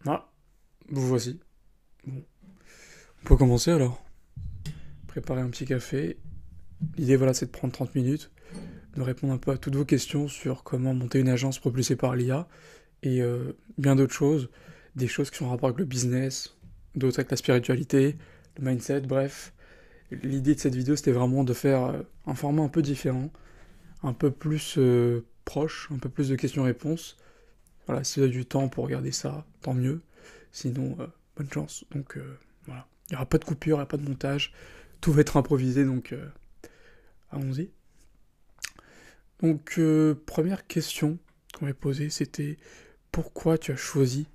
Ah, vous voici. Bon. On peut commencer alors. Préparer un petit café. L'idée, voilà, c'est de prendre 30 minutes, de répondre un peu à toutes vos questions sur comment monter une agence propulsée par l'IA et bien d'autres choses. Des choses qui sont en rapport avec le business, d'autres avec la spiritualité, le mindset, bref. L'idée de cette vidéo, c'était vraiment de faire un format un peu différent, un peu plus proche, un peu plus de questions-réponses. Voilà, si vous avez du temps pour regarder ça, tant mieux. Sinon, bonne chance. Donc voilà. Il n'y aura pas de coupure, il n'y aura pas de montage. Tout va être improvisé, donc allons-y. Donc première question qu'on m'avait posée, c'était pourquoi tu as choisi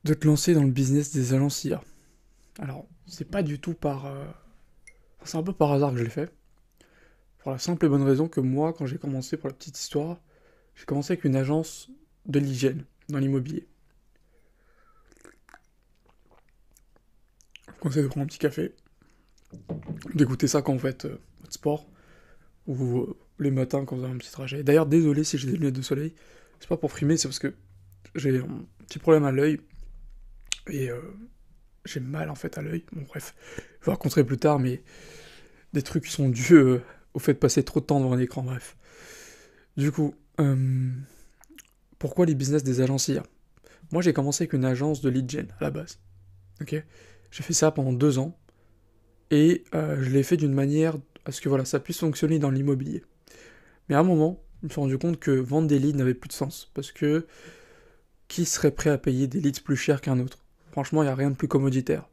de te lancer dans le business des agences IA. Alors, c'est pas du tout par... c'est un peu par hasard que je l'ai fait. Pour la simple et bonne raison que moi, quand j'ai commencé, pour la petite histoire, j'ai commencé avec une agence de l'hygiène dans l'immobilier. Je vous conseille de prendre un petit café, d'écouter ça quand vous faites votre sport, ou les matins quand vous avez un petit trajet. D'ailleurs, désolé si j'ai des lunettes de soleil, c'est pas pour frimer, c'est parce que j'ai un petit problème à l'œil, et j'ai mal en fait à l'œil. Bon bref, je vais vous raconter plus tard, mais des trucs qui sont dus au fait de passer trop de temps devant un écran, bref. Du coup, pourquoi les business des agences IA? Moi j'ai commencé avec une agence de lead gen à la base, ok. J'ai fait ça pendant 2 ans, et je l'ai fait d'une manière à ce que voilà, ça puisse fonctionner dans l'immobilier. Mais à un moment, je me suis rendu compte que vendre des leads n'avait plus de sens, parce que qui serait prêt à payer des leads plus chers qu'un autre? Franchement, il n'y a rien de plus commoditaire.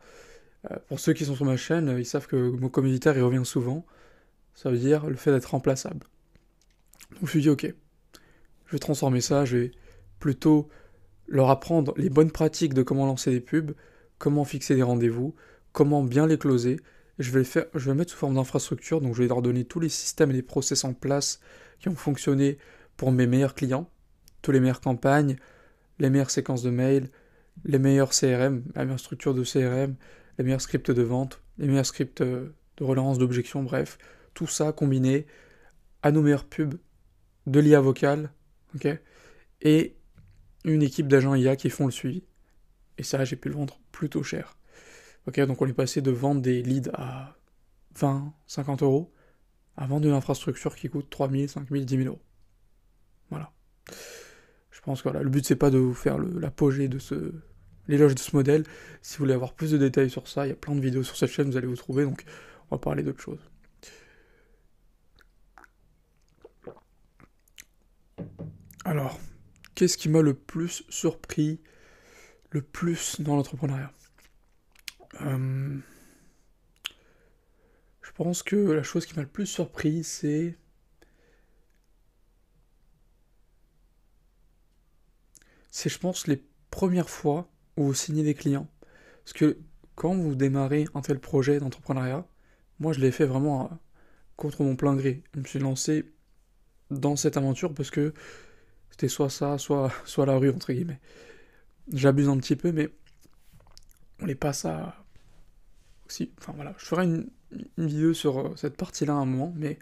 Pour ceux qui sont sur ma chaîne, ils savent que le mot commoditaire, il revient souvent. Ça veut dire le fait d'être remplaçable. Donc je me suis dit, ok, je vais transformer ça, je vais plutôt leur apprendre les bonnes pratiques de comment lancer des pubs, comment fixer des rendez-vous, comment bien les closer. Je vais le mettre sous forme d'infrastructure, donc je vais leur donner tous les systèmes et les process en place qui ont fonctionné pour mes meilleurs clients, toutes les meilleures campagnes, les meilleures séquences de mails, les meilleurs CRM, la meilleure structure de CRM, les meilleurs scripts de vente, les meilleurs scripts de relance, d'objection, bref, tout ça combiné à nos meilleures pubs, de l'IA vocale, ok, et une équipe d'agents IA qui font le suivi. Et ça, j'ai pu le vendre plutôt cher. Ok, donc on est passé de vendre des leads à 20, 50 euros à vendre une infrastructure qui coûte 3000, 5000, 10 000 euros. Voilà. Je pense que voilà, le but c'est pas de vous faire l'apogée de l'éloge de ce modèle. Si vous voulez avoir plus de détails sur ça, il y a plein de vidéos sur cette chaîne, vous allez vous trouver, donc on va parler d'autre chose. Alors, qu'est-ce qui m'a le plus surpris, le plus dans l'entrepreneuriat? Euh, Je pense que la chose qui m'a le plus surpris, c'est je pense les premières fois où vous signez des clients. Parce que quand vous démarrez un tel projet d'entrepreneuriat, moi je l'ai fait vraiment contre mon plein gré. Je me suis lancé dans cette aventure parce que c'était soit ça, soit la rue, entre guillemets. J'abuse un petit peu, mais on n'est pas ça aussi. Enfin voilà, je ferai une vidéo sur cette partie-là à un moment, mais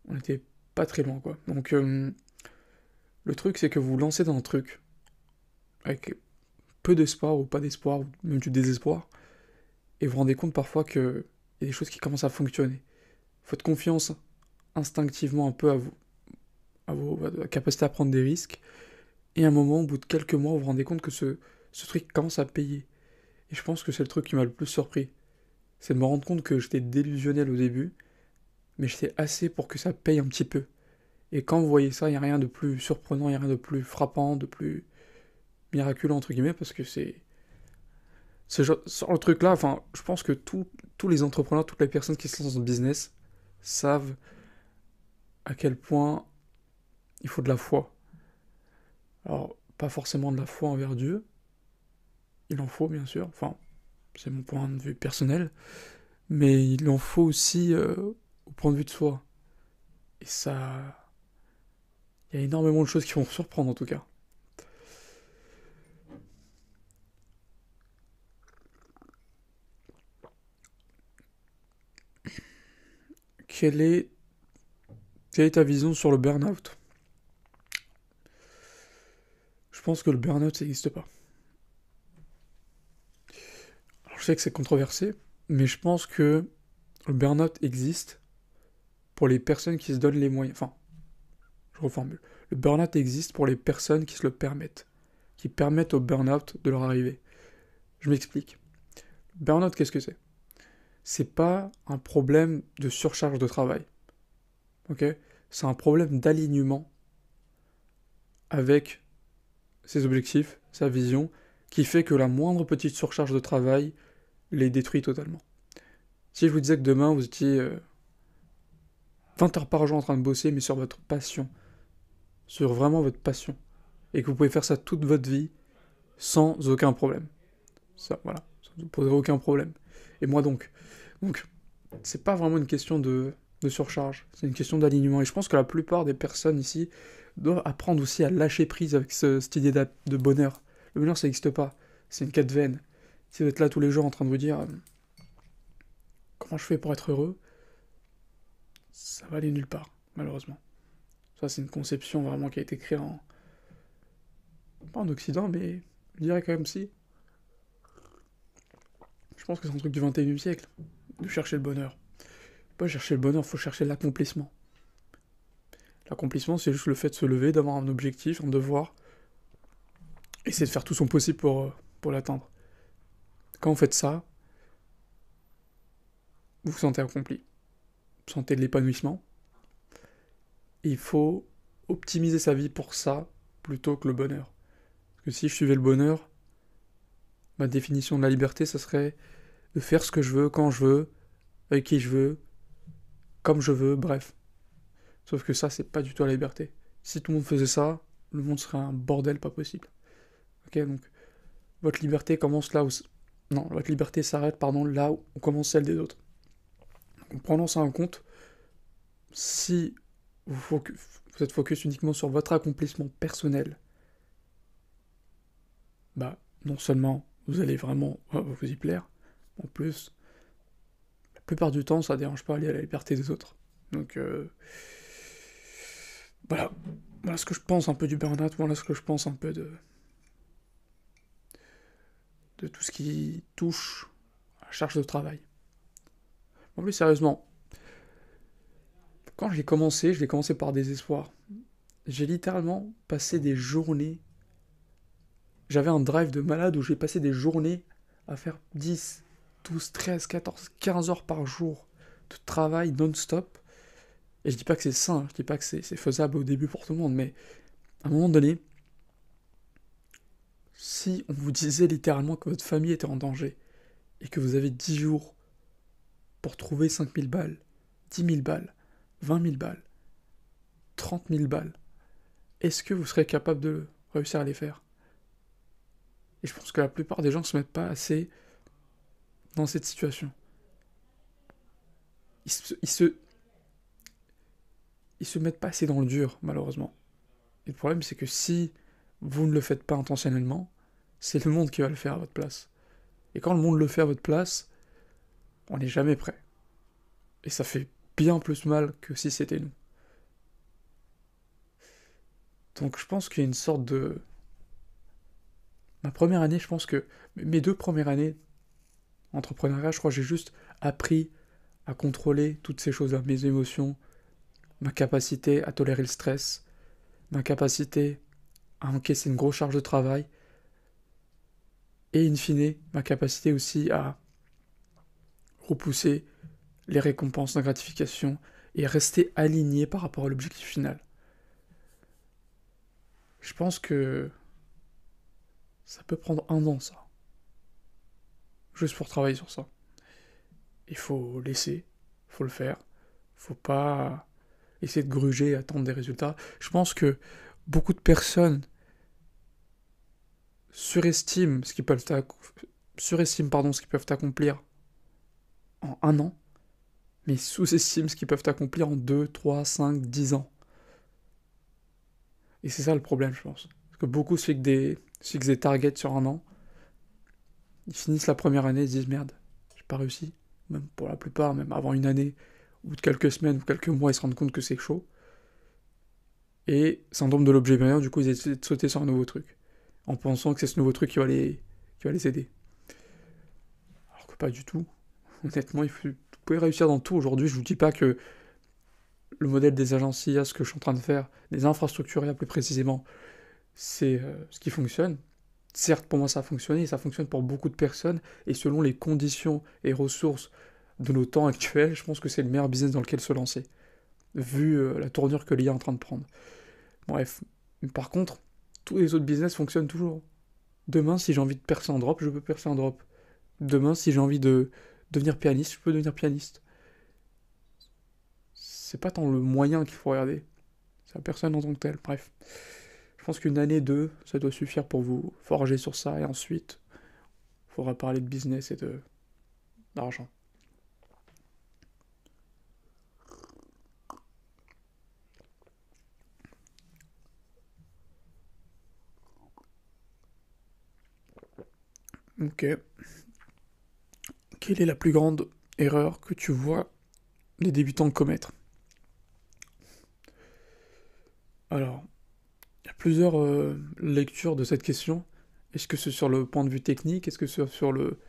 on n'était pas très loin, quoi. Donc le truc, c'est que vous vous lancez dans un truc avec peu d'espoir ou pas d'espoir, ou même du désespoir, et vous vous rendez compte parfois qu'il y a des choses qui commencent à fonctionner. Faites confiance instinctivement un peu à la capacité à prendre des risques, et à un moment, au bout de quelques mois, vous vous rendez compte que ce truc commence à payer. Et je pense que c'est le truc qui m'a le plus surpris. C'est de me rendre compte que j'étais délusionnel au début, mais j'étais assez pour que ça paye un petit peu. Et quand vous voyez ça, il n'y a rien de plus surprenant, il n'y a rien de plus frappant, de plus miraculeux, entre guillemets, parce que sur le truc là, enfin, je pense que tous les entrepreneurs, toutes les personnes qui se lancent dans le business savent à quel point il faut de la foi. Alors, pas forcément de la foi envers Dieu, il en faut bien sûr, enfin, c'est mon point de vue personnel, mais il en faut aussi au point de vue de soi. Et ça, il y a énormément de choses qui vont vous surprendre en tout cas. Quelle est, quelle est ta vision sur le burn-out? Je pense que le burn-out, ça n'existe pas. sais que c'est controversé, mais je pense que le burn-out existe pour les personnes qui se donnent les moyens. Enfin, je reformule. Le burn-out existe pour les personnes qui se le permettent, qui permettent au burn-out de leur arriver. Je m'explique. Burn-out, qu'est-ce que c'est? C'est pas un problème de surcharge de travail. Ok? C'est un problème d'alignement avec ses objectifs, sa vision, qui fait que la moindre petite surcharge de travail les détruit totalement. Si je vous disais que demain vous étiez 20 heures par jour en train de bosser, mais sur votre passion, sur vraiment votre passion, et que vous pouvez faire ça toute votre vie sans aucun problème. Ça, voilà, ça ne vous poserait aucun problème. Et moi donc. Donc, c'est pas vraiment une question de surcharge, c'est une question d'alignement. Et je pense que la plupart des personnes ici doivent apprendre aussi à lâcher prise avec cette idée de bonheur. Le bonheur, ça n'existe pas. C'est une quête vaine. Si vous êtes là tous les jours en train de vous dire comment je fais pour être heureux, ça va aller nulle part, malheureusement. Ça, c'est une conception vraiment qui a été créée pas en Occident, mais je dirais quand même si. Je pense que c'est un truc du 21e siècle, de chercher le bonheur. Pas chercher le bonheur, faut chercher l'accomplissement. L'accomplissement, c'est juste le fait de se lever, d'avoir un objectif, un devoir, et c'est de faire tout son possible pour l'atteindre. Quand vous faites ça, vous vous sentez accompli. Vous sentez de l'épanouissement. Et il faut optimiser sa vie pour ça, plutôt que le bonheur. Parce que si je suivais le bonheur, ma définition de la liberté, ça serait de faire ce que je veux, quand je veux, avec qui je veux, comme je veux, bref. Sauf que ça, c'est pas du tout la liberté. Si tout le monde faisait ça, le monde serait un bordel pas possible. Ok, donc votre liberté commence là où... Non, votre liberté s'arrête, pardon, là où commence celle des autres. Donc, en prenant ça en compte, si vous êtes focus uniquement sur votre accomplissement personnel, bah, non seulement vous allez vraiment vous y plaire, en plus, la plupart du temps, ça dérange pas aller à la liberté des autres. Donc, voilà. Voilà ce que je pense un peu du burn-out, voilà ce que je pense un peu de tout ce qui touche à la charge de travail. En plus, sérieusement, quand j'ai commencé, je l'ai commencé par désespoir. J'ai littéralement passé des journées. J'avais un drive de malade où j'ai passé des journées à faire 10, 12, 13, 14, 15 heures par jour de travail non-stop. Et je dis pas que c'est sain, je dis pas que c'est faisable au début pour tout le monde, mais à un moment donné, si on vous disait littéralement que votre famille était en danger et que vous avez 10 jours pour trouver 5000 balles, 10 000 balles, 20 000 balles, 30 000 balles, est-ce que vous serez capable de réussir à les faire? Et je pense que la plupart des gens ne se mettent pas assez dans cette situation. Ils se mettent pas assez dans le dur, malheureusement. Et le problème, c'est que si vous ne le faites pas intentionnellement, c'est le monde qui va le faire à votre place. Et quand le monde le fait à votre place, on n'est jamais prêt. Et ça fait bien plus mal que si c'était nous. Donc je pense qu'il y a une sorte de... Ma première année, je pense que... Mes 2 premières années entrepreneuriat, je crois que j'ai juste appris à contrôler toutes ces choses-là, mes émotions, ma capacité à tolérer le stress, ma capacité à encaisser une grosse charge de travail, et in fine, ma capacité aussi à repousser les récompenses, la gratification, et rester aligné par rapport à l'objectif final. Je pense que ça peut prendre 1 an, ça. Juste pour travailler sur ça. Il faut laisser, il faut le faire. Faut pas essayer de gruger, attendre des résultats. Je pense que beaucoup de personnes surestiment ce qu'ils peuvent accomplir en 1 an, mais sous-estiment ce qu'ils peuvent accomplir en 2, 3, 5, 10 ans. Et c'est ça le problème, je pense. Parce que beaucoup se fixent des targets sur 1 an, ils finissent la première année, ils se disent merde, j'ai pas réussi. Même pour la plupart, même avant une année, ou de quelques semaines ou quelques mois, ils se rendent compte que c'est chaud. Et syndrome de l'objet brillant, du coup, ils essaient de sauter sur un nouveau truc, en pensant que c'est ce nouveau truc qui va les aider. Alors pas du tout. Honnêtement, vous pouvez réussir dans tout aujourd'hui. Je vous dis pas que le modèle des agences IA, ce que je suis en train de faire, des infrastructures IA plus précisément, c'est ce qui fonctionne. Certes, pour moi, ça a fonctionné, et ça fonctionne pour beaucoup de personnes, et selon les conditions et ressources de nos temps actuels, je pense que c'est le meilleur business dans lequel se lancer, vu la tournure que l'IA est en train de prendre. Bref, par contre, tous les autres business fonctionnent toujours. Demain, si j'ai envie de percer en drop, je peux percer en drop. Demain, si j'ai envie de devenir pianiste, je peux devenir pianiste. C'est pas tant le moyen qu'il faut regarder, c'est la personne en tant que telle. Bref, je pense qu'une année, deux, ça doit suffire pour vous forger sur ça, et ensuite, il faudra parler de business et d'argent. Ok. Quelle est la plus grande erreur que tu vois les débutants commettre? Alors, il y a plusieurs lectures de cette question. Est-ce que c'est sur le point de vue technique? Est-ce que c'est sur le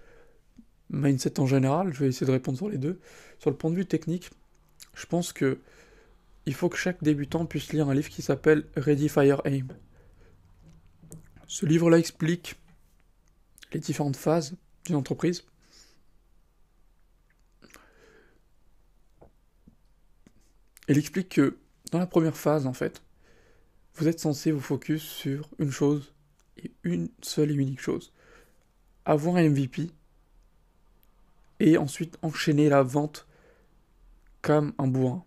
mindset en général? Je vais essayer de répondre sur les deux. Sur le point de vue technique, je pense que il faut que chaque débutant puisse lire un livre qui s'appelle Ready, Fire, Aim. Ce livre-là explique les différentes phases d'une entreprise. Il explique que dans la première phase, en fait, vous êtes censé vous focus sur une chose, et une seule et unique chose. Avoir un MVP, et ensuite enchaîner la vente comme un bourrin.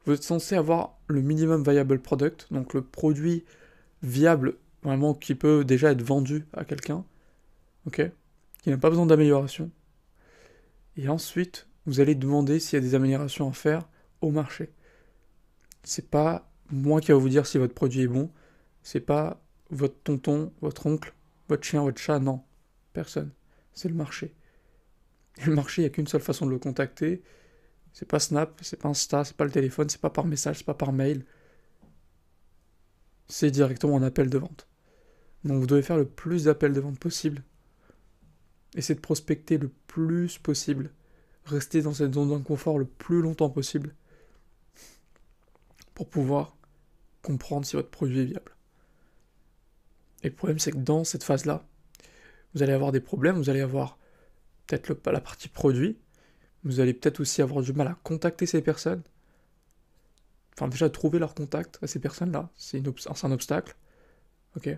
Vous êtes censé avoir le minimum viable product, donc le produit viable, vraiment qui peut déjà être vendu à quelqu'un, ok, qui n'a pas besoin d'amélioration. Et ensuite, vous allez demander s'il y a des améliorations à faire au marché. C'est pas moi qui va vous dire si votre produit est bon, c'est pas votre tonton, votre oncle, votre chien, votre chat, non. Personne. C'est le marché. Et le marché, il n'y a qu'une seule façon de le contacter. C'est pas Snap, c'est pas Insta, c'est pas le téléphone, c'est pas par message, c'est pas par mail. C'est directement un appel de vente. Donc vous devez faire le plus d'appels de vente possible. Essayez de prospecter le plus possible. Restez dans cette zone d'inconfort le plus longtemps possible pour pouvoir comprendre si votre produit est viable. Et le problème, c'est que dans cette phase-là, vous allez avoir des problèmes, vous allez avoir peut-être la partie produit, vous allez peut-être aussi avoir du mal à contacter ces personnes. Enfin, déjà, trouver leur contact à ces personnes-là, c'est un obstacle. Ok.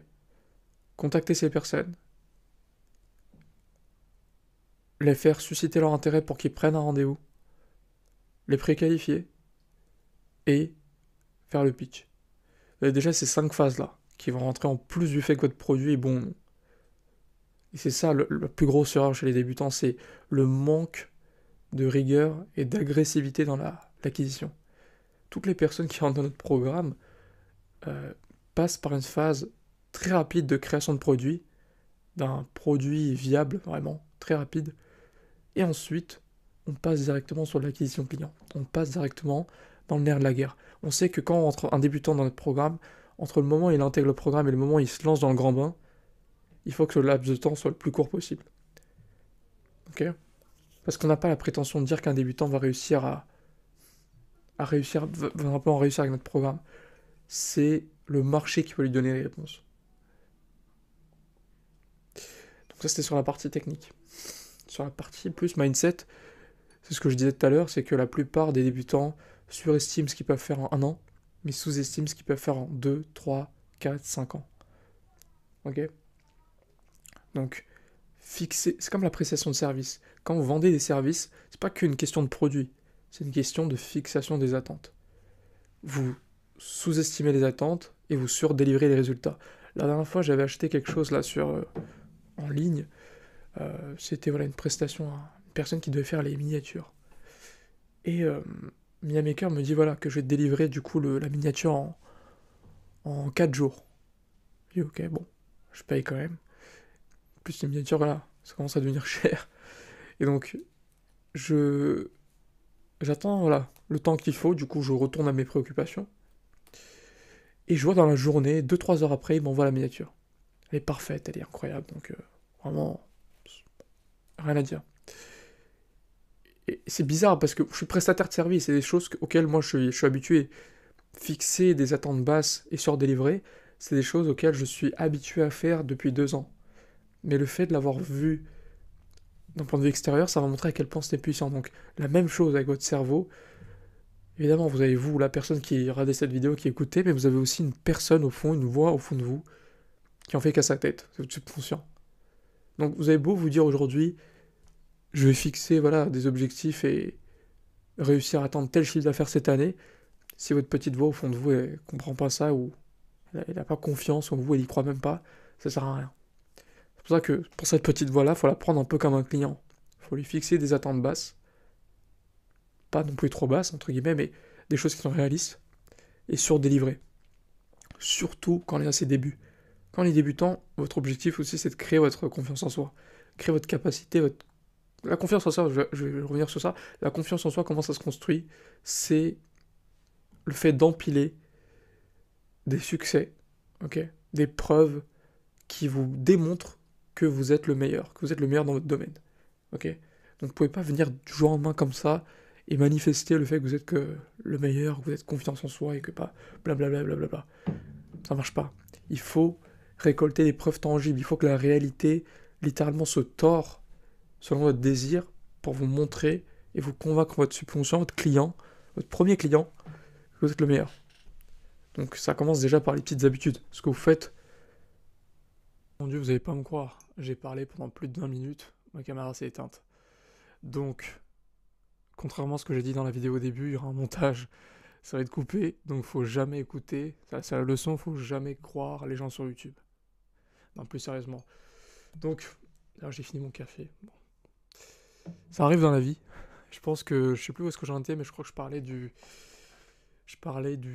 Contacter ces personnes, les faire susciter leur intérêt pour qu'ils prennent un rendez-vous, les préqualifier et faire le pitch. Vous avez déjà ces 5 phases-là qui vont rentrer en plus du fait que votre produit est bon ou non. Et c'est ça la plus grosse erreur chez les débutants, c'est le manque de rigueur et d'agressivité dans l'acquisition. Toutes les personnes qui rentrent dans notre programme passent par une phase très rapide de création de produit, d'un produit viable, vraiment, très rapide. Et ensuite, on passe directement sur l'acquisition client. On passe directement dans le nerf de la guerre. On sait que quand on rentre un débutant dans notre programme, entre le moment où il intègre le programme et le moment où il se lance dans le grand bain, il faut que le laps de temps soit le plus court possible. Ok? Parce qu'on n'a pas la prétention de dire qu'un débutant va réussir va vraiment réussir avec notre programme. C'est le marché qui va lui donner les réponses. Donc ça, c'était sur la partie technique. Sur la partie plus mindset, c'est ce que je disais tout à l'heure, c'est que la plupart des débutants surestiment ce qu'ils peuvent faire en 1 an, mais sous-estiment ce qu'ils peuvent faire en 2, 3, 4, 5 ans. Ok? Donc, fixer, c'est comme la prestation de service. Quand vous vendez des services, c'est pas qu'une question de produit, c'est une question de fixation des attentes. Vous sous-estimez les attentes et vous surdélivrez les résultats. La dernière fois, j'avais acheté quelque chose là en ligne. C'était voilà, une prestation à une personne qui devait faire les miniatures. Et Miamaker me dit voilà que je vais te délivrer du coup la miniature en 4 jours. Je dis ok, bon, je paye quand même. En plus, les miniatures, voilà, ça commence à devenir cher. Et donc, j'attends voilà, le temps qu'il faut, du coup, je retourne à mes préoccupations. Et je vois dans la journée, 2-3 heures après, il m'envoie la miniature. Elle est parfaite, elle est incroyable, donc vraiment, Rien à dire. Et c'est bizarre parce que je suis prestataire de service et des choses auxquelles moi je suis habitué. Fixer des attentes basses et surdélivrer, c'est des choses auxquelles je suis habitué à faire depuis 2 ans. Mais le fait de l'avoir vu d'un point de vue extérieur, ça va montrer à quel point c'était puissant. Donc la même chose avec votre cerveau. Évidemment, vous avez vous, la personne qui regardait cette vidéo, qui écoutait, mais vous avez aussi une personne au fond, une voix au fond de vous, qui en fait qu'à sa tête, c'est votre subconscient. Donc vous avez beau vous dire aujourd'hui, je vais fixer voilà, des objectifs et réussir à atteindre tel chiffre d'affaires cette année, si votre petite voix au fond de vous, elle comprend pas ça, ou elle n'a pas confiance en vous, elle y croit même pas, ça sert à rien. C'est pour ça que pour cette petite voix-là, il faut la prendre un peu comme un client. Il faut lui fixer des attentes basses, pas non plus trop basses, entre guillemets, mais des choses qui sont réalistes, et surdélivrer. Surtout quand il y a ses débuts. Quand les débutants, votre objectif aussi, c'est de créer votre confiance en soi. Créer votre capacité, la confiance en soi, je vais revenir sur ça. La confiance en soi, comment ça se construit? C'est le fait d'empiler des succès, ok, des preuves qui vous démontrent que vous êtes le meilleur, que vous êtes le meilleur dans votre domaine. Ok. Donc vous ne pouvez pas venir du jour au lendemain comme ça et manifester le fait que vous êtes que le meilleur, que vous êtes confiance en soi et que pas blablabla. Bla. Ça marche pas. Il faut récolter des preuves tangibles. Il faut que la réalité littéralement se tord selon votre désir pour vous montrer et vous convaincre votre subconscient, votre client, votre premier client, que vous êtes le meilleur. Donc ça commence déjà par les petites habitudes. Ce que vous faites. Mon Dieu, vous n'allez pas me croire. J'ai parlé pendant plus de 20 minutes. Ma caméra s'est éteinte. Donc, contrairement à ce que j'ai dit dans la vidéo au début, il y aura un montage. Ça va être coupé. Donc faut jamais écouter. C'est la leçon, faut jamais croire les gens sur YouTube. Non, plus sérieusement. Donc, là j'ai fini mon café. Bon. Ça arrive dans la vie. Je pense que, je sais plus où est-ce que j'en étais, mais je crois que je parlais du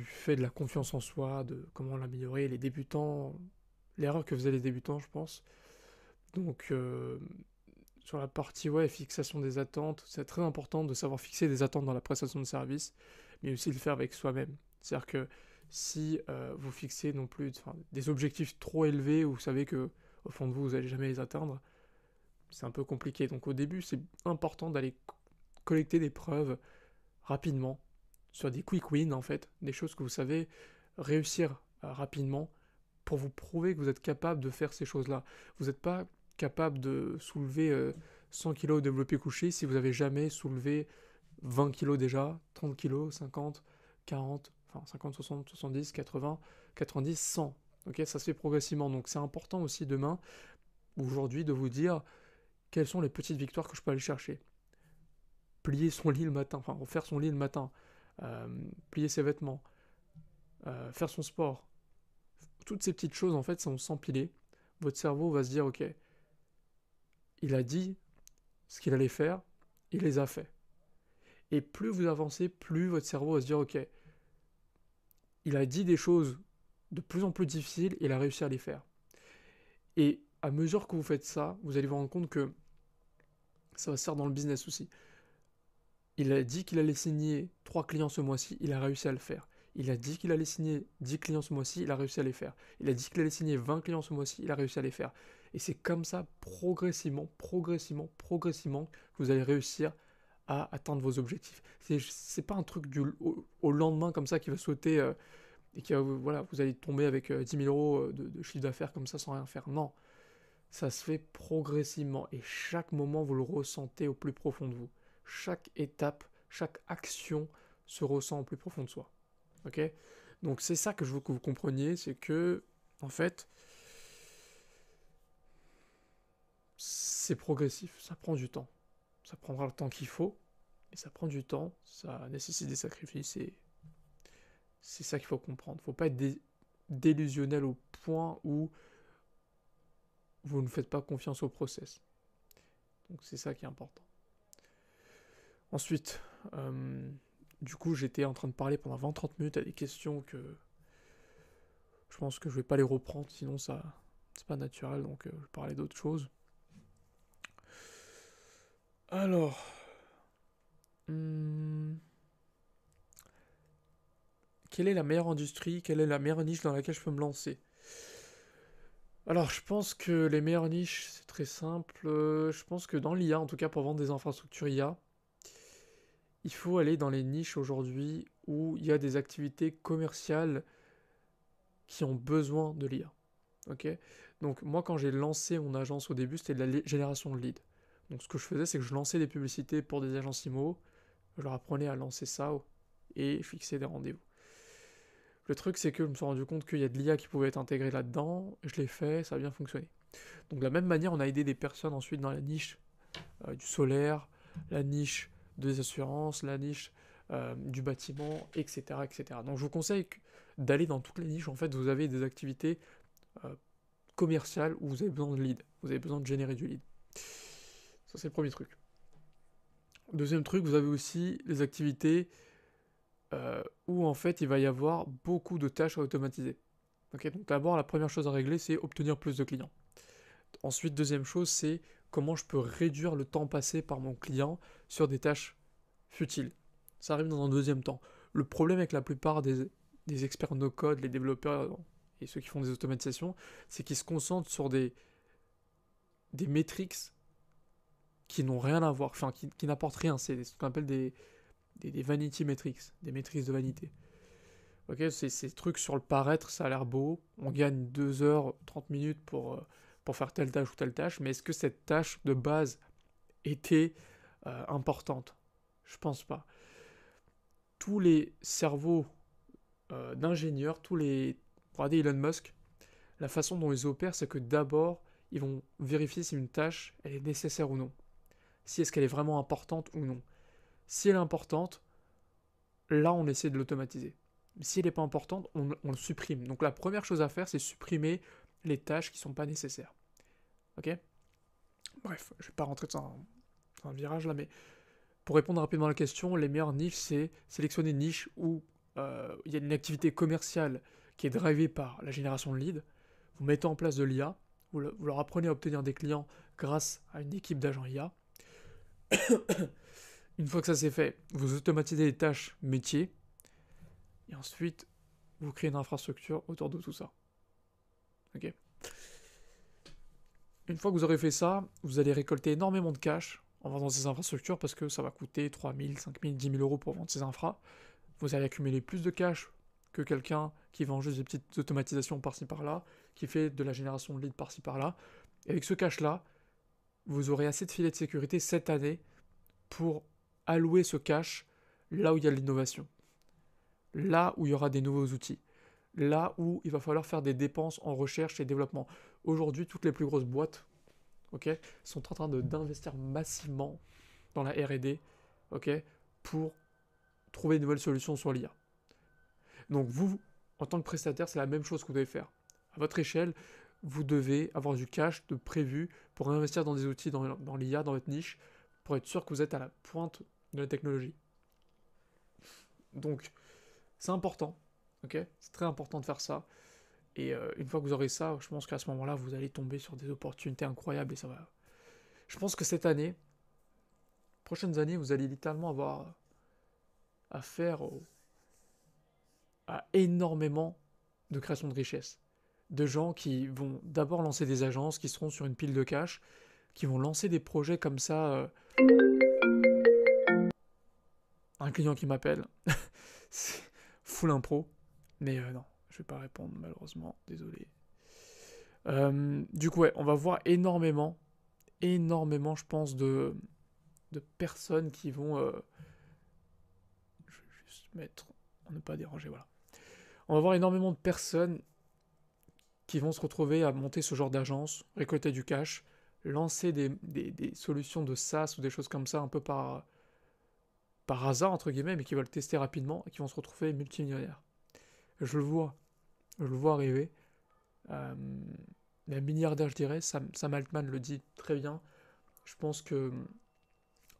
fait de la confiance en soi, de comment l'améliorer, les débutants, l'erreur que faisaient les débutants, je pense. Donc, sur la partie ouais, fixation des attentes, c'est très important de savoir fixer des attentes dans la prestation de service, mais aussi de le faire avec soi-même. C'est-à-dire que si vous fixez non plus des objectifs trop élevés, où vous savez que au fond de vous, vous n'allez jamais les atteindre, c'est un peu compliqué. Donc au début, c'est important d'aller collecter des preuves rapidement, sur des quick wins en fait, des choses que vous savez réussir rapidement pour vous prouver que vous êtes capable de faire ces choses-là. Vous n'êtes pas capable de soulever 100 kg au développé couché si vous n'avez jamais soulevé 20 kg déjà, 30 kg, 50, 40, enfin 50, 60, 70, 80, 90, 100. Ok, ça se fait progressivement. Donc c'est important aussi demain, aujourd'hui, de vous dire quelles sont les petites victoires que je peux aller chercher. Plier son lit le matin, enfin refaire son lit le matin, plier ses vêtements, faire son sport. Toutes ces petites choses en fait sont s'empiler. Votre cerveau va se dire ok, il a dit ce qu'il allait faire, il les a fait. Et plus vous avancez, plus votre cerveau va se dire ok, il a dit des choses de plus en plus difficiles, il a réussi à les faire. Et à mesure que vous faites ça, vous allez vous rendre compte que ça va se faire dans le business aussi. Il a dit qu'il allait signer 3 clients ce mois-ci, il a réussi à le faire. Il a dit qu'il allait signer 10 clients ce mois-ci, il a réussi à les faire. Il a dit qu'il allait signer 20 clients ce mois-ci, il a réussi à les faire. Et c'est comme ça, progressivement, que vous allez réussir à atteindre vos objectifs. C'est pas un truc au lendemain comme ça qui va sauter et qui va, voilà, vous allez tomber avec 10 000 euros de chiffre d'affaires comme ça sans rien faire. Non, ça se fait progressivement et chaque moment vous le ressentez au plus profond de vous. Chaque étape, chaque action se ressent au plus profond de soi. Ok? Donc c'est ça que je veux que vous compreniez, c'est que, en fait, c'est progressif, ça prend du temps. Ça prendra le temps qu'il faut, et ça prend du temps, ça nécessite des sacrifices, et c'est ça qu'il faut comprendre. Faut pas être délusionnel au point où vous ne faites pas confiance au process. Donc c'est ça qui est important. Ensuite, du coup, j'étais en train de parler pendant 20-30 minutes à des questions que je pense que je vais pas les reprendre, sinon ça c'est pas naturel, donc je vais parler d'autres choses. Alors, quelle est la meilleure industrie, quelle est la meilleure niche dans laquelle je peux me lancer? Alors, je pense que les meilleures niches, c'est très simple. Je pense que dans l'IA, en tout cas pour vendre des infrastructures IA, il faut aller dans les niches aujourd'hui où il y a des activités commerciales qui ont besoin de l'IA. Ok. Donc moi, quand j'ai lancé mon agence au début, c'était de la génération de leads. Donc ce que je faisais, c'est que je lançais des publicités pour des agences IMO, je leur apprenais à lancer ça et je fixais des rendez-vous. Le truc, c'est que je me suis rendu compte qu'il y a de l'IA qui pouvait être intégrée là-dedans, je l'ai fait, ça a bien fonctionné. Donc de la même manière, on a aidé des personnes ensuite dans la niche du solaire, la niche des assurances, la niche du bâtiment, etc., etc. Donc je vous conseille d'aller dans toutes les niches. En fait, vous avez des activités euh, commerciales où vous avez besoin de lead, vous avez besoin de générer du lead. Ça, c'est le premier truc. Deuxième truc, vous avez aussi les activités où en fait il va y avoir beaucoup de tâches à automatiser. Okay, donc d'abord, la première chose à régler, c'est obtenir plus de clients. Ensuite, deuxième chose, c'est comment je peux réduire le temps passé par mon client sur des tâches futiles. Ça arrive dans un deuxième temps. Le problème avec la plupart des experts no-code, les développeurs et ceux qui font des automatisations, c'est qu'ils se concentrent sur des métriques qui n'ont rien à voir, enfin qui n'apportent rien. C'est ce qu'on appelle des vanity metrics, des métriques de vanité. Ok, c'est ces trucs sur le paraître, ça a l'air beau, on gagne 2 heures, 30 minutes pour faire telle tâche ou telle tâche, mais est-ce que cette tâche de base était importante? Je pense pas. Tous les cerveaux d'ingénieurs, regardez Elon Musk, la façon dont ils opèrent, c'est que d'abord, ils vont vérifier si une tâche, elle est nécessaire ou non. Si est-ce qu'elle est vraiment importante ou non. Si elle est importante, là, on essaie de l'automatiser. Si elle n'est pas importante, on le supprime. Donc la première chose à faire, c'est supprimer les tâches qui ne sont pas nécessaires. Ok? Bref, je ne vais pas rentrer dans un virage là, mais pour répondre rapidement à la question, les meilleures niches, c'est sélectionner une niche où il y a une activité commerciale qui est drivée par la génération de leads. Vous mettez en place de l'IA, vous leur apprenez à obtenir des clients grâce à une équipe d'agents IA. Une fois que ça c'est fait, vous automatisez les tâches métiers, et ensuite, vous créez une infrastructure autour de tout ça. Ok. Une fois que vous aurez fait ça, vous allez récolter énormément de cash en vendant ces infrastructures parce que ça va coûter 3000, 5000, 10 000 euros pour vendre ces infras. Vous allez accumuler plus de cash que quelqu'un qui vend juste des petites automatisations par-ci par-là, qui fait de la génération de leads par-ci par-là. Et avec ce cash-là, vous aurez assez de filets de sécurité cette année pour allouer ce cash là où il y a de l'innovation, là où il y aura des nouveaux outils, là où il va falloir faire des dépenses en recherche et développement. Aujourd'hui, toutes les plus grosses boîtes, ok, sont en train d'investir massivement dans la R&D, ok, pour trouver de nouvelles solutions sur l'IA. Donc vous, en tant que prestataire, c'est la même chose que vous devez faire. À votre échelle, vous devez avoir du cash de prévu pour investir dans des outils dans l'IA, dans votre niche, pour être sûr que vous êtes à la pointe de la technologie. Donc, c'est important, ok? C'est très important de faire ça. Et une fois que vous aurez ça, je pense qu'à ce moment-là, vous allez tomber sur des opportunités incroyables et ça va. Je pense que cette année, prochaines années, vous allez littéralement avoir affaire à énormément de création de richesse. De gens qui vont d'abord lancer des agences, qui seront sur une pile de cash, qui vont lancer des projets comme ça. Un client qui m'appelle, c'est full impro, mais non, je vais pas répondre malheureusement, désolé. Du coup, ouais, on va voir énormément, je pense, de personnes qui vont. Je vais juste mettre. On ne pas déranger, voilà. On va voir énormément de personnes qui vont se retrouver à monter ce genre d'agence, récolter du cash, lancer des solutions de SaaS ou des choses comme ça un peu par hasard, entre guillemets, mais qui veulent tester rapidement et qui vont se retrouver multimillionnaires. Je le vois. Je le vois arriver. Euh, un milliardaire, je dirais, Sam Altman le dit très bien. Je pense que.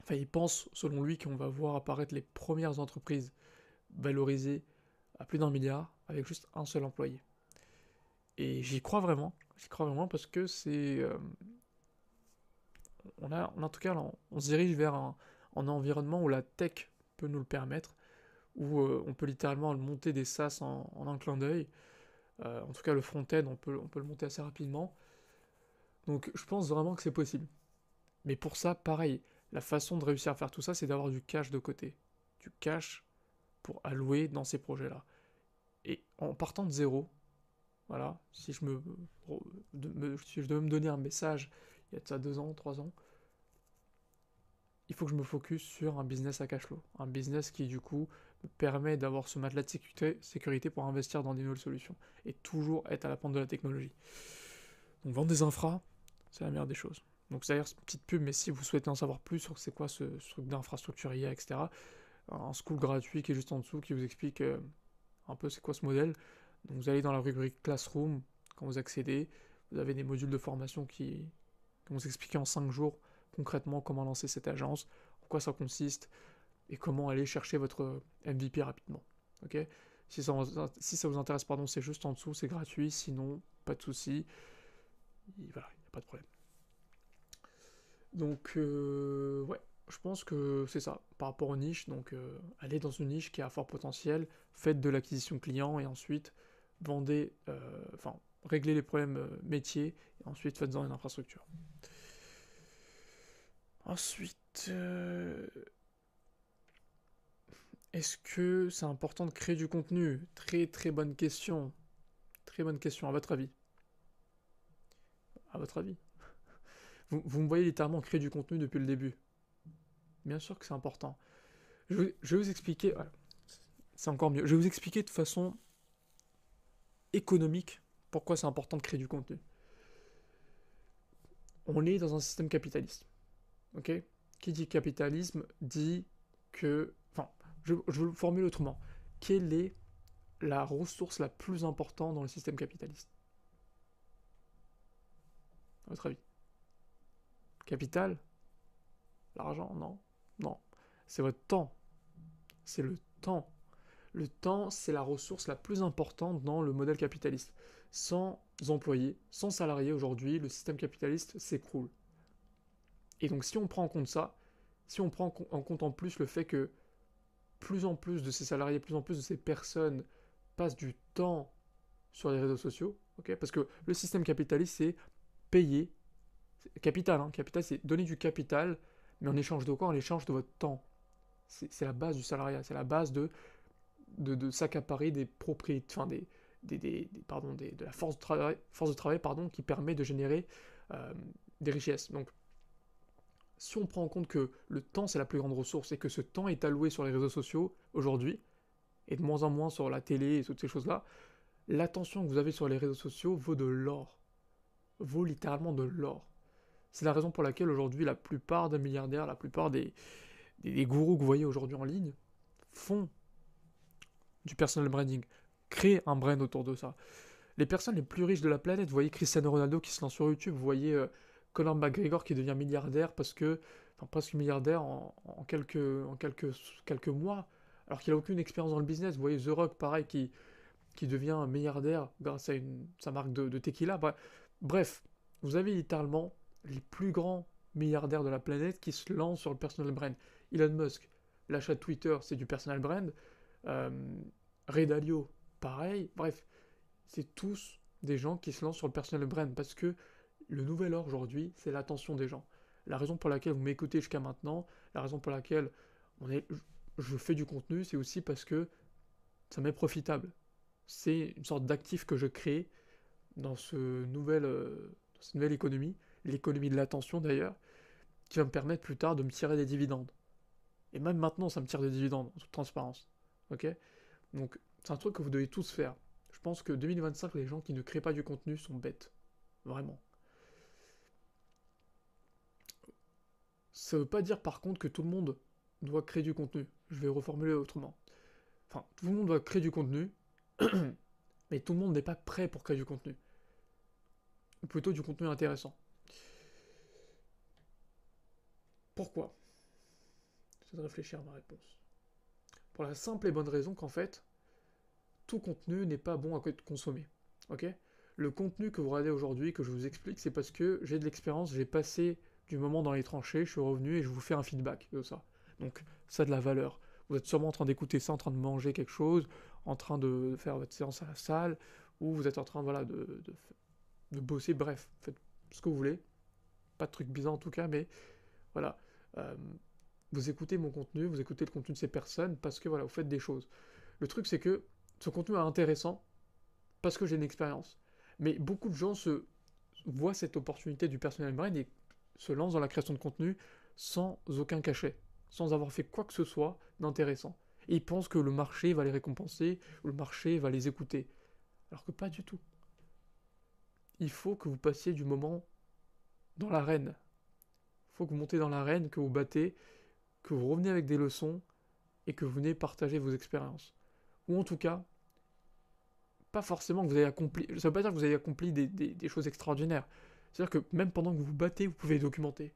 Enfin, il pense, selon lui, qu'on va voir apparaître les premières entreprises valorisées à plus d'1 milliard avec juste un seul employé. Et j'y crois vraiment parce que c'est. En tout cas, on se dirige vers un environnement où la tech peut nous le permettre, où on peut littéralement monter des SaaS en un clin d'œil. En tout cas, le front-end, on peut le monter assez rapidement. Donc, je pense vraiment que c'est possible. Mais pour ça, pareil, la façon de réussir à faire tout ça, c'est d'avoir du cash de côté. Du cash pour allouer dans ces projets-là. Et en partant de zéro, voilà, si je devais me donner un message il y a de ça 2 ans, 3 ans, il faut que je me focus sur un business à cash flow. Un business qui, du coup, me permet d'avoir ce matelas de sécurité pour investir dans des nouvelles solutions. Et toujours être à la pointe de la technologie. Donc, vendre des infras, c'est la meilleure des choses. Donc, c'est d'ailleurs une petite pub, mais si vous souhaitez en savoir plus sur c'est quoi ce truc d'infrastructure IA, etc., un school gratuit qui est juste en dessous qui vous explique un peu c'est quoi ce modèle. Donc, vous allez dans la rubrique Classroom, quand vous accédez, vous avez des modules de formation qui vont vous expliquer en 5 jours concrètement comment lancer cette agence, en quoi ça consiste, et comment aller chercher votre MVP rapidement. Ok. Si ça vous intéresse, pardon, c'est juste en dessous, c'est gratuit, sinon, pas de souci. Voilà, il n'y a pas de problème. Donc, ouais, je pense que c'est ça, par rapport aux niches. Donc, allez dans une niche qui a fort potentiel, faites de l'acquisition client et ensuite vendez, réglez les problèmes métiers et ensuite faites-en une infrastructure. Ensuite, est-ce que c'est important de créer du contenu? Très très bonne question. Très bonne question, à votre avis. À votre avis. Vous me voyez littéralement créer du contenu depuis le début. Bien sûr que c'est important. Je vais vous expliquer. Voilà, c'est encore mieux. Je vais vous expliquer de façon économique pourquoi c'est important de créer du contenu. On est dans un système capitaliste. Ok. Qui dit capitalisme dit que. Enfin, je vais le formuler autrement. Quelle est la ressource la plus importante dans le système capitaliste? À votre avis? Capital? L'argent? Non. Non. C'est votre temps. C'est le temps. Le temps, c'est la ressource la plus importante dans le modèle capitaliste. Sans employés, sans salariés aujourd'hui, le système capitaliste s'écroule. Et donc si on prend en compte ça, si on prend en compte en plus le fait que plus en plus de ces salariés, plus en plus de ces personnes passent du temps sur les réseaux sociaux, ok, parce que le système capitaliste, c'est payer, capital, hein, capital, c'est donner du capital, mais en échange de quoi? En échange de votre temps. C'est la base du salariat, c'est la base de s'accaparer des propriétés, enfin de la force de travail pardon, qui permet de générer des richesses. Donc, si on prend en compte que le temps c'est la plus grande ressource et que ce temps est alloué sur les réseaux sociaux aujourd'hui, et de moins en moins sur la télé et toutes ces choses-là, l'attention que vous avez sur les réseaux sociaux vaut de l'or. Vaut littéralement de l'or. C'est la raison pour laquelle aujourd'hui la plupart des milliardaires, la plupart des gourous que vous voyez aujourd'hui en ligne font du personal branding, créent un brand autour de ça. Les personnes les plus riches de la planète, vous voyez Cristiano Ronaldo qui se lance sur YouTube, vous voyez Conor McGregor qui devient milliardaire presque milliardaire en quelques mois, alors qu'il n'a aucune expérience dans le business. Vous voyez The Rock, pareil, qui devient milliardaire grâce à sa marque de tequila. Bref, vous avez littéralement les plus grands milliardaires de la planète qui se lancent sur le personal brand. Elon Musk, l'achat de Twitter, c'est du personal brand. Ray Dalio, pareil. Bref, c'est tous des gens qui se lancent sur le personal brand parce que le nouvel or aujourd'hui, c'est l'attention des gens. La raison pour laquelle vous m'écoutez jusqu'à maintenant, la raison pour laquelle je fais du contenu, c'est aussi parce que ça m'est profitable. C'est une sorte d'actif que je crée dans cette nouvelle économie, l'économie de l'attention d'ailleurs, qui va me permettre plus tard de me tirer des dividendes. Et même maintenant, ça me tire des dividendes, en toute transparence. Ok? Donc, c'est un truc que vous devez tous faire. Je pense que 2025, les gens qui ne créent pas du contenu sont bêtes. Vraiment. Ça veut pas dire par contre que tout le monde doit créer du contenu. Je vais reformuler autrement. Enfin, tout le monde doit créer du contenu, mais tout le monde n'est pas prêt pour créer du contenu. Ou plutôt du contenu intéressant. Pourquoi? J'essaie de réfléchir à ma réponse. Pour la simple et bonne raison qu'en fait, tout contenu n'est pas bon à consommer. Ok? Le contenu que vous regardez aujourd'hui, que je vous explique, c'est parce que j'ai de l'expérience, j'ai passé du moment dans les tranchées, je suis revenu et je vous fais un feedback de ça. Donc, ça a de la valeur. Vous êtes sûrement en train d'écouter ça, en train de manger quelque chose, en train de faire votre séance à la salle, ou vous êtes en train voilà, de bosser, bref, faites ce que vous voulez. Pas de trucs bizarres en tout cas, mais voilà. Euh, vous écoutez mon contenu, vous écoutez le contenu de ces personnes parce que voilà, vous faites des choses. Le truc c'est que ce contenu est intéressant parce que j'ai une expérience. Mais beaucoup de gens voient cette opportunité du personal brand et se lancent dans la création de contenu sans aucun cachet, sans avoir fait quoi que ce soit d'intéressant. Et ils pensent que le marché va les récompenser, ou le marché va les écouter. Alors que pas du tout. Il faut que vous passiez du moment dans l'arène. Il faut que vous montez dans l'arène, que vous battez, que vous revenez avec des leçons et que vous venez partager vos expériences. Ou en tout cas, pas forcément que vous avez accompli. Ça veut pas dire que vous avez accompli des choses extraordinaires. C'est-à-dire que même pendant que vous vous battez, vous pouvez documenter.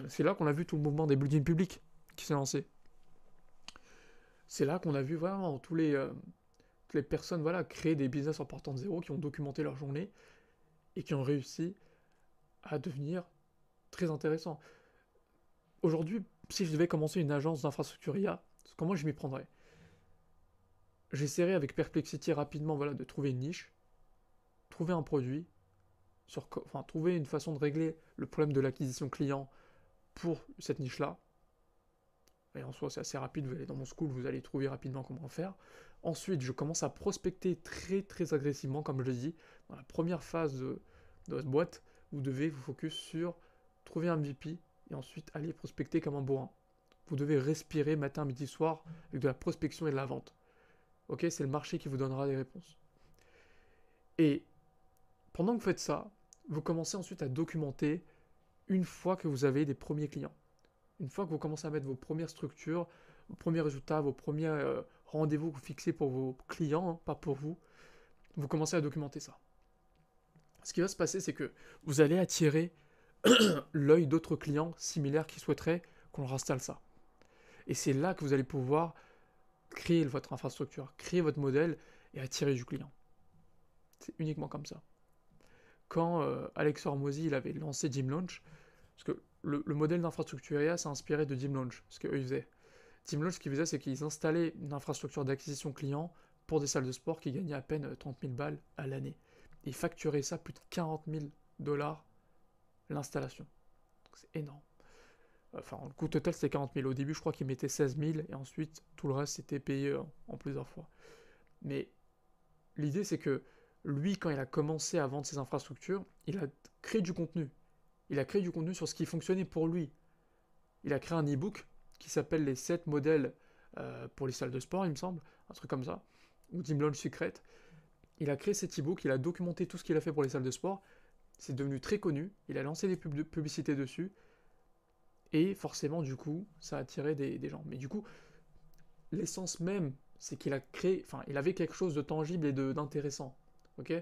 C'est là qu'on a vu tout le mouvement des buildings publics qui s'est lancé. C'est là qu'on a vu vraiment toutes les personnes voilà, créer des business en partant de zéro, qui ont documenté leur journée et qui ont réussi à devenir très intéressants. Aujourd'hui, si je devais commencer une agence d'infrastructure IA, comment je m'y prendrais? J'essaierai avec Perplexity rapidement voilà, de trouver une niche, trouver un produit, trouver une façon de régler le problème de l'acquisition client pour cette niche-là. Et en soi, c'est assez rapide, vous allez dans mon school, vous allez trouver rapidement comment faire. Ensuite, je commence à prospecter très très agressivement, comme je l'ai dit. Dans la première phase de votre boîte, vous devez vous focus sur trouver un MVP et ensuite aller prospecter comme un bourrin. Vous devez respirer matin, midi, soir avec de la prospection et de la vente. Ok, c'est le marché qui vous donnera des réponses. Et pendant que vous faites ça, vous commencez ensuite à documenter une fois que vous avez des premiers clients. Une fois que vous commencez à mettre vos premières structures, vos premiers résultats, vos premiers rendez-vous que vous fixez pour vos clients, hein, pas pour vous, vous commencez à documenter ça. Ce qui va se passer, c'est que vous allez attirer l'œil d'autres clients similaires qui souhaiteraient qu'on leur installe ça. Et c'est là que vous allez pouvoir créer votre infrastructure, créer votre modèle et attirer du client. C'est uniquement comme ça. Quand Alex Hormozy il avait lancé Gymlaunch, parce que le modèle d'infrastructure IA s'est inspiré de Gymlaunch, ce qu'eux ils faisaient. Gymlaunch, ce qu'ils faisaient, c'est qu'ils installaient une infrastructure d'acquisition client pour des salles de sport qui gagnaient à peine 30 000 balles à l'année. Et ils facturaient ça plus de 40 000 dollars l'installation. C'est énorme. Enfin, le coût total c'était 40 000. Au début, je crois qu'ils mettaient 16 000 et ensuite tout le reste c'était payé en plusieurs fois. Mais l'idée c'est que lui, quand il a commencé à vendre ses infrastructures, il a créé du contenu. Il a créé du contenu sur ce qui fonctionnait pour lui. Il a créé un e-book qui s'appelle les 7 modèles pour les salles de sport, il me semble, un truc comme ça, ou Gymlaunch Secret. Il a créé cet e-book, il a documenté tout ce qu'il a fait pour les salles de sport, c'est devenu très connu, il a lancé des publicités dessus, et forcément, du coup, ça a attiré des gens. Mais du coup, l'essence même, c'est qu'il a créé, enfin, il avait quelque chose de tangible et d'intéressant. Ok?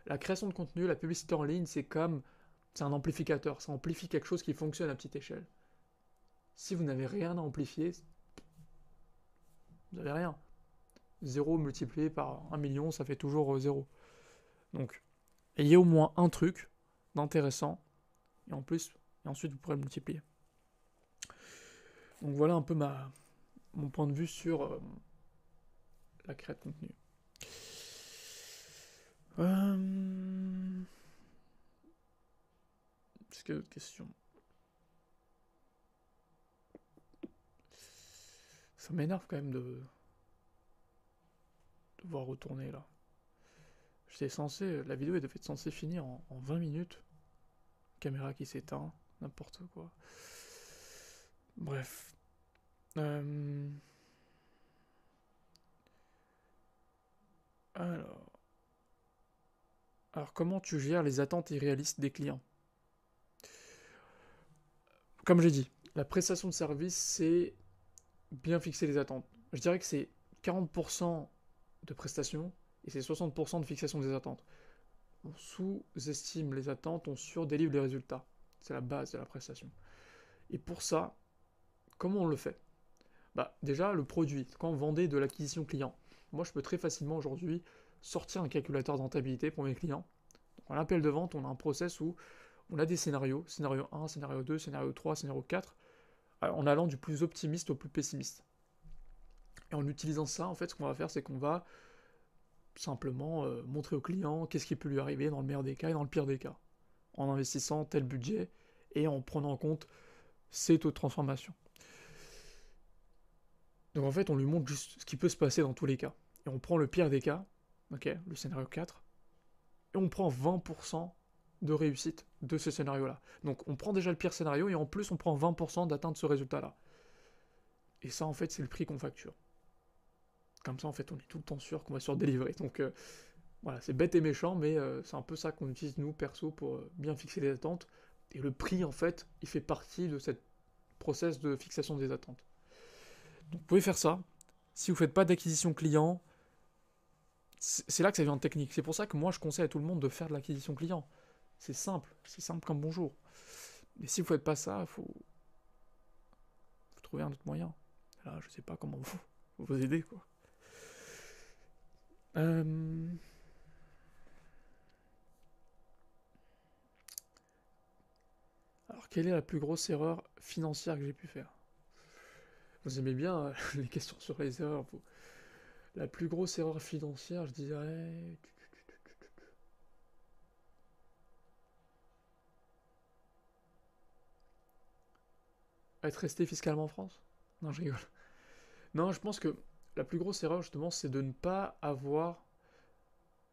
La création de contenu, la publicité en ligne, c'est un amplificateur, ça amplifie quelque chose qui fonctionne à petite échelle. Si vous n'avez rien à amplifier, vous n'avez rien. 0 multiplié par 1 million, ça fait toujours 0. Donc, ayez au moins un truc d'intéressant, et ensuite vous pourrez le multiplier. Donc voilà un peu mon point de vue sur la création de contenu. Est-ce qu'il y a d'autres questions? Ça m'énerve quand même de devoir retourner là. La vidéo devait être censée finir en 20 minutes. Caméra qui s'éteint, n'importe quoi. Bref. Alors, comment tu gères les attentes irréalistes des clients? Comme j'ai dit, la prestation de service, c'est bien fixer les attentes. Je dirais que c'est 40% de prestation et c'est 60% de fixation des attentes. On sous-estime les attentes, on surdélivre les résultats. C'est la base de la prestation. Et pour ça, comment on le fait? Bah, déjà, le produit. Quand vous vendez de l'acquisition client, moi je peux très facilement aujourd'hui sortir un calculateur de rentabilité pour mes clients. Donc, en appel de vente, on a un process où on a des scénarios, scénario 1, scénario 2, scénario 3, scénario 4, en allant du plus optimiste au plus pessimiste. Et en utilisant ça, en fait, ce qu'on va faire, c'est qu'on va simplement montrer au client qu'est-ce qui peut lui arriver dans le meilleur des cas et dans le pire des cas, en investissant tel budget et en prenant en compte ces taux de transformation. Donc en fait, on lui montre juste ce qui peut se passer dans tous les cas. Et on prend le pire des cas, ok, le scénario 4, et on prend 20% de réussite de ce scénario-là. Donc on prend déjà le pire scénario, et en plus on prend 20% d'atteinte de ce résultat-là. Et ça, en fait, c'est le prix qu'on facture. Comme ça, en fait, on est tout le temps sûr qu'on va surdélivrer. Donc voilà, c'est bête et méchant, mais c'est un peu ça qu'on utilise, nous, perso, pour bien fixer les attentes. Et le prix, en fait, il fait partie de cette process de fixation des attentes. Donc vous pouvez faire ça. Si vous ne faites pas d'acquisition client, c'est là que ça devient technique. C'est pour ça que moi, je conseille à tout le monde de faire de l'acquisition client. C'est simple comme bonjour. Mais si vous ne faites pas ça, faut trouver un autre moyen. Là, je sais pas comment vous aider, quoi. Alors, quelle est la plus grosse erreur financière que j'ai pu faire? Vous aimez bien les questions sur les erreurs, vous. La plus grosse erreur financière, je dirais... Être resté fiscalement en France? Non, je rigole. Non, je pense que la plus grosse erreur, justement, c'est de ne pas avoir...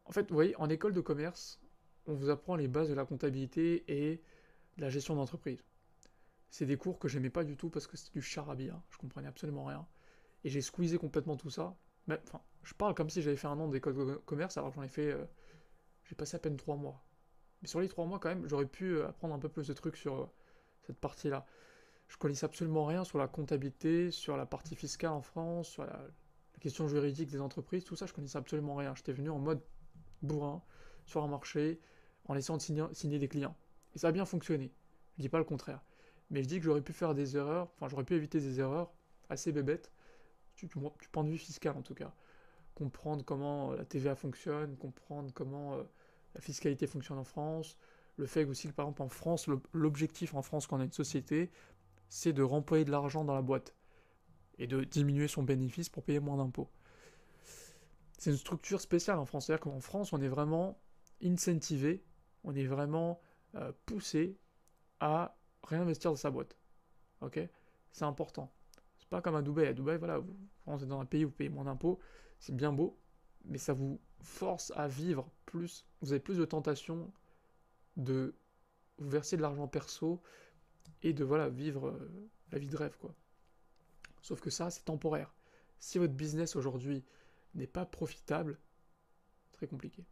En fait, vous voyez, en école de commerce, on vous apprend les bases de la comptabilité et de la gestion d'entreprise. C'est des cours que j'aimais pas du tout parce que c'était du charabia, je comprenais absolument rien. Et j'ai squeezé complètement tout ça. Mais, enfin, je parle comme si j'avais fait un an d'école de commerce alors que j'en ai fait... j'ai passé à peine 3 mois. Mais sur les 3 mois, quand même, j'aurais pu apprendre un peu plus de trucs sur cette partie-là. Je connaissais absolument rien sur la comptabilité, sur la partie fiscale en France, sur la question juridique des entreprises, tout ça, je connaissais absolument rien. J'étais venu en mode bourrin, sur un marché, en essayant de signer des clients. Et ça a bien fonctionné. Je dis pas le contraire. Mais je dis que j'aurais pu faire des erreurs, enfin j'aurais pu éviter des erreurs assez bébêtes, du point de vue fiscal en tout cas. Comprendre comment la TVA fonctionne, comprendre comment la fiscalité fonctionne en France, le fait aussi que par exemple en France, l'objectif en France quand on a une société, c'est de renvoyer de l'argent dans la boîte et de diminuer son bénéfice pour payer moins d'impôts. C'est une structure spéciale en France, c'est-à-dire qu'en France, on est vraiment incentivé, on est vraiment poussé à réinvestir dans sa boîte. Ok? C'est important. C'est pas comme à Dubaï. À Dubaï, voilà, vous êtes dans un pays où vous payez moins d'impôts, c'est bien beau, mais ça vous force à vivre plus. Vous avez plus de tentation de vous verser de l'argent perso et de voilà vivre la vie de rêve, quoi. Sauf que ça, c'est temporaire. Si votre business aujourd'hui n'est pas profitable, très compliqué.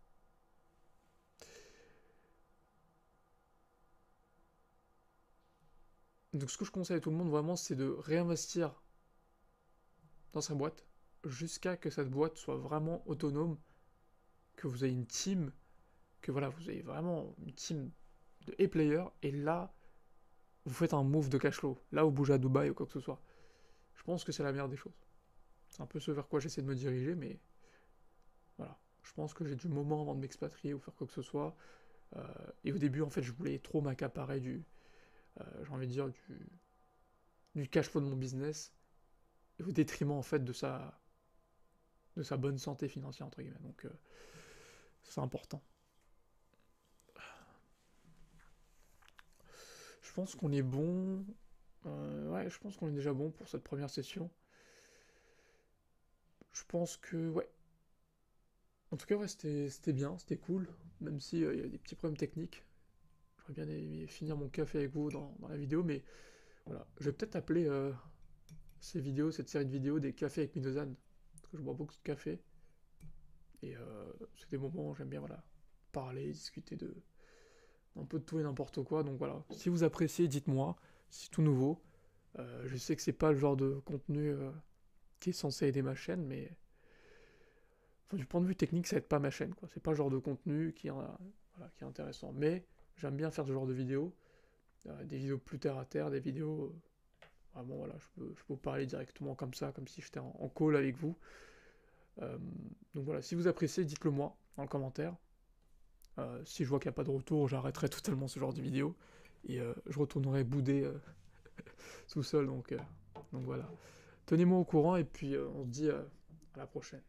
Donc ce que je conseille à tout le monde vraiment, c'est de réinvestir dans sa boîte jusqu'à que cette boîte soit vraiment autonome, que vous ayez une team, que voilà, vous ayez vraiment une team de e-players, et là, vous faites un move de cash flow. Là, vous bougez à Dubaï ou quoi que ce soit. Je pense que c'est la meilleure des choses. C'est un peu ce vers quoi j'essaie de me diriger, mais voilà. Je pense que j'ai du moment avant de m'expatrier ou faire quoi que ce soit. Et au début, en fait, je voulais trop m'accaparer j'ai envie de dire, du cash flow de mon business, et au détriment, en fait, de sa bonne santé financière, entre guillemets. Donc, c'est important. Je pense qu'on est bon. Ouais, je pense qu'on est déjà bon pour cette première session. Je pense que, ouais. En tout cas, ouais, c'était bien, c'était cool, même si il y a des petits problèmes techniques. J'aurais bien aimé finir mon café avec vous dans la vidéo, mais voilà. Je vais peut-être appeler cette série de vidéos des cafés avec Minozan, parce que je bois beaucoup de café, et c'est des moments où j'aime bien, voilà, parler, discuter d'un peu de tout et n'importe quoi, donc voilà. Si vous appréciez, dites-moi, c'est tout nouveau. Je sais que c'est pas le genre de contenu qui est censé aider ma chaîne, mais enfin, du point de vue technique, ça aide pas ma chaîne, quoi. C'est pas le genre de contenu voilà, qui est intéressant. Mais j'aime bien faire ce genre de vidéos, des vidéos plus terre à terre, des vidéos vraiment, voilà, je peux vous parler directement comme ça, comme si j'étais en call avec vous. Donc voilà, si vous appréciez, dites-le moi dans le commentaire. Si je vois qu'il n'y a pas de retour, j'arrêterai totalement ce genre de vidéo et je retournerai bouder tout seul. Donc voilà. Tenez-moi au courant et puis on se dit à la prochaine.